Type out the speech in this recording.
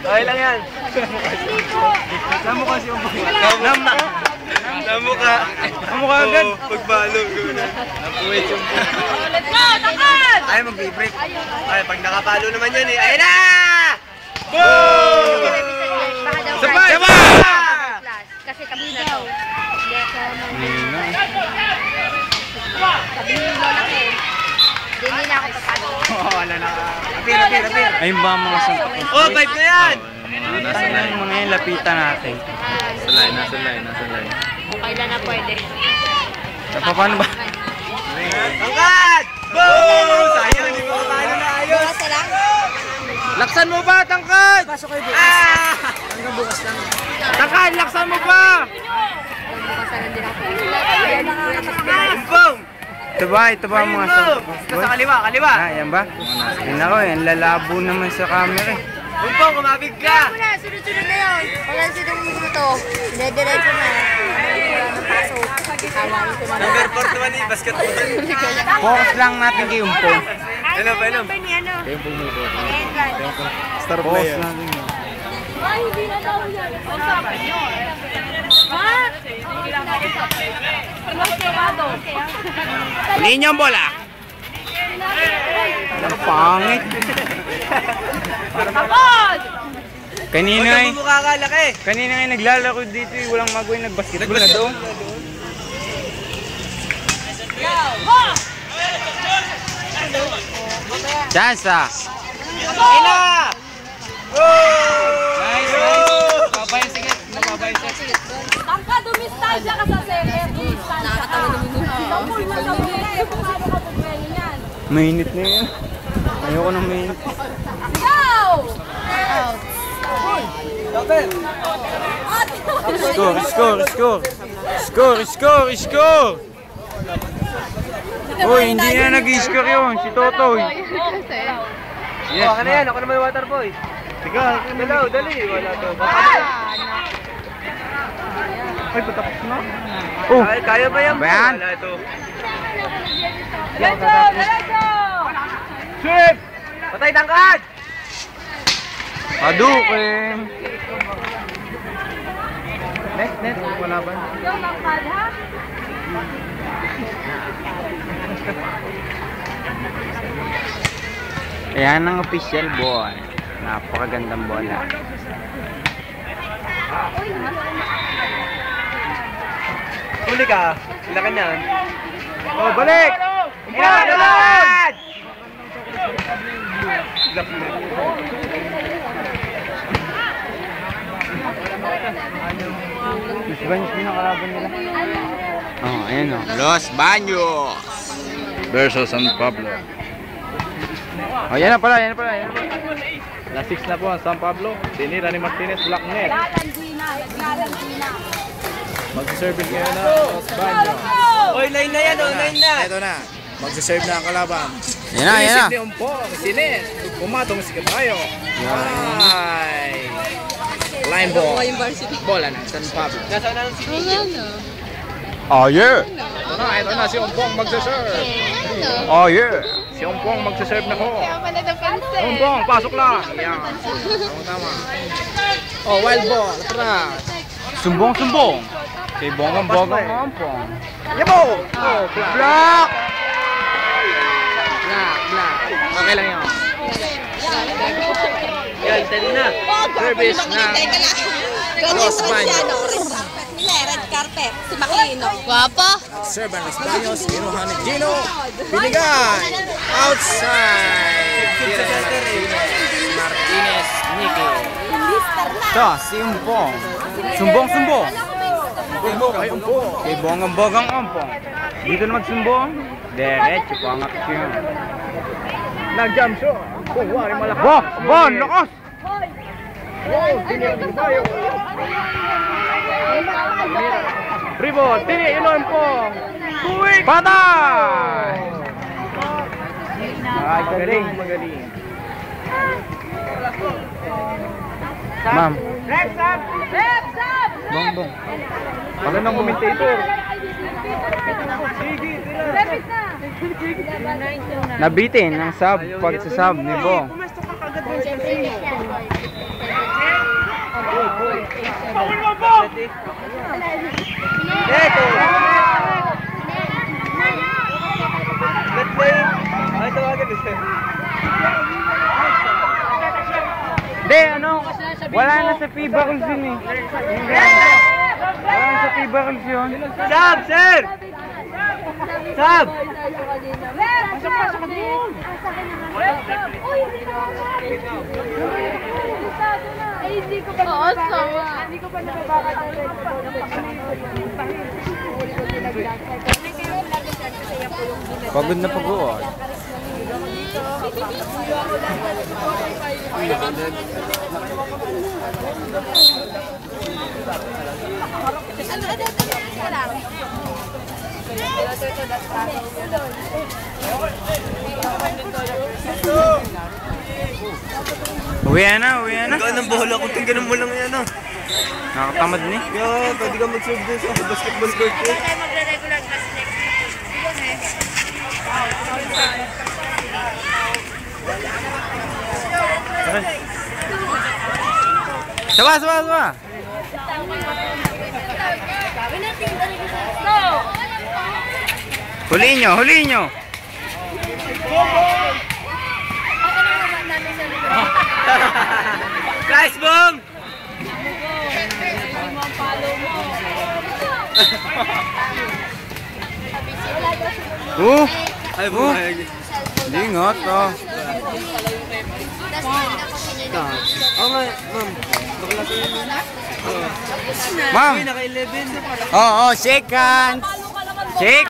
Okay lang yan. Namukha si Umpong. Namukha agad. Pagbalo. Napuwit yung Let's go! Takot! Ay, mag-break. Ay, pag nakapalo naman yan eh. Ayun na! Boom! Sabay! Kasi tabi na to. Hindi ako tabi mo lang eh. Hindi na ako papalo. Wala na. Apir. Ayun ba ang mga Santa Cruz? Oh, 5 na yan! Nasa na yung mga yung lapitan natin. Nasa line. Okay lang na pwede. Paano ba? Tangkad! Boom! Sayang, hindi mo kapalo na ayos. Bukas na lang? Laksan mo ba, Tangkad? Pasok kayo bukas. Hanggang bukas lang. Tangkad, laksan mo ba? Bukas na lang din ako. Ayan na nga. Boom! Ito ba ang mga Santa Cruz? Ito sa kaliwa. Ah, yan ba? Yan ako eh. Lalabo naman sa camera eh. Umpong, kumabig ka! Wala, sunod-sunod na yun. Wala sinong mo to. Dire-diretso na. Wala nang pasok. Kalahin ko na. Number 4 naman eh, basketball. Focus lang natin kay Umpong. Inom. Star player. Focus natin. Ay, hindi na daw yan. Usapan nyo. Ha? Huliin niyo ang bola. Ang pangit. Takot! Kanina Huwag eh. kang bumukha ka, laki. Kanina nga naglalaro dito eh. Walang magawin nag-basketball na doon. Chance ah. Ina! Nice. Babayan sige. Babayan sige. Tangka, dumistansya ka sa second. Nakakatawa naman nun. Sampul na sa mga. Pumalo ka po yan. Mainit na yun. Ayoko nang mainit. Go! Score. Uy, hindi na nag-score yun. Si Totoy. Yes, ako na yan. Ako naman water boy. Tiga. Dali. Wala to. Ay, patapos na. Oh, Ay, kaya ba yan? Bayan? Wala ito. Diretso! Sweep! Patay tangkad! Hadouken. Net. Wala ba? Yung tangkad, ha? Ayan ang official ball. Napakagandang bola. Huli ka. Sila ka niyan. Oh, balik! Tangkad! Los Baños din ang kalaban nila. Oh, ayan o. Los Baños versus San Pablo. Oh, yan na pala. Last 6 na po ang San Pablo. Tinira ni Martinez, black net. Lalandi na. Magsiservice ngayon na Los Baños. Oy, line na yan. Line na. Ito na. Magsiserve na ang kalaban. Yan na. Isip ni Umpong, Sines. Pumatong si Kabayo. Ay. Line ball. Bola ng San Pablo. Nasaan na ang city? Oh, yeah. Ito na si Umpong magsiserve. Oh, yeah. Si Umpong magsiserve na ko. Umpong, pasok lang. Yan. Tama. Oh, wild ball. Atras. Sumbong. Kay Bongang Ompong. Yabo! Oh, Block! Black. Okay lang yun. Yan, tali na. Service na Los Baños. Red carpet. Si Maklino. Guwapo. Serve ang Los Baños. Kinuha ni Gino. Binigay. Outside. Martinez. Nicky. Ito, si Umpong. Sumbong. Kay Umpong. Kay Bongang Ompong. Dito na magsumbong. Diretso po ang aksyon. Nag-jump shot. Kung wari malaki. Bon, lakas! Tayo. Ribot. Tini. Inon Umpong. Quick. Patay! Magaling. Ma'am. Reps up! Bong. Wala ng commentator. Sige, tira. Reps na! Nabitin ng sub, pagsasub ni Bong. Siyempre, hindi siya. Eto! Let's play! Ay, tawagan mo siya. Hindi, ano? Wala na sa FIBA Calls yun eh. Wala na sa FIBA Calls yun. Sab, sir! Sab! Pasok ka doon. Uy, hindi na ay, hindi ko pa nababaka. Hindi ko pa nababaka. Pagod na pagod. Uwi na, uwi na. Ikaw nang bahala kung tingnan mo lang yan, ah. Nakatamad ni. Kaya, pwede ka mag-serve din sa basketball court, eh. Tayo magre-regular class next week. Sawa, sawa, sawa. Huliin nyo, huliin nyo. Guys, boom! Ay, bumayag. Hindi nga to. Oo nga, ma'am. Bakla ko yun. Ma'am. Uy, naka-11. Oo, shake hands. Shake